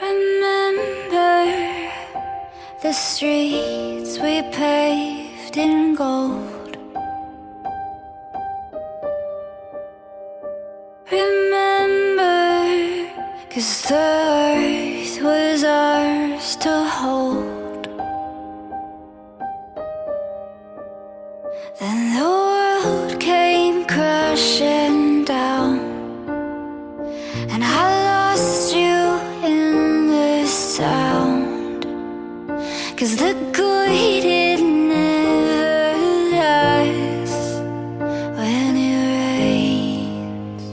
Remember the streets we paved in gold. Remember, 'cause the earth was ours to hold. Then the world came crashing down, and I lost you in the sound. 'Cause the good it never lasts when it rains.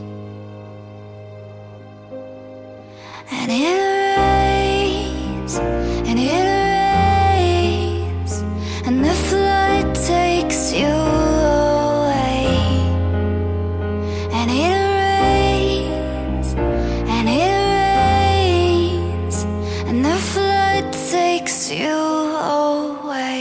And it rains, and it rains, and the flood takes you away. And it rains, and it rains, and the flood takes you away.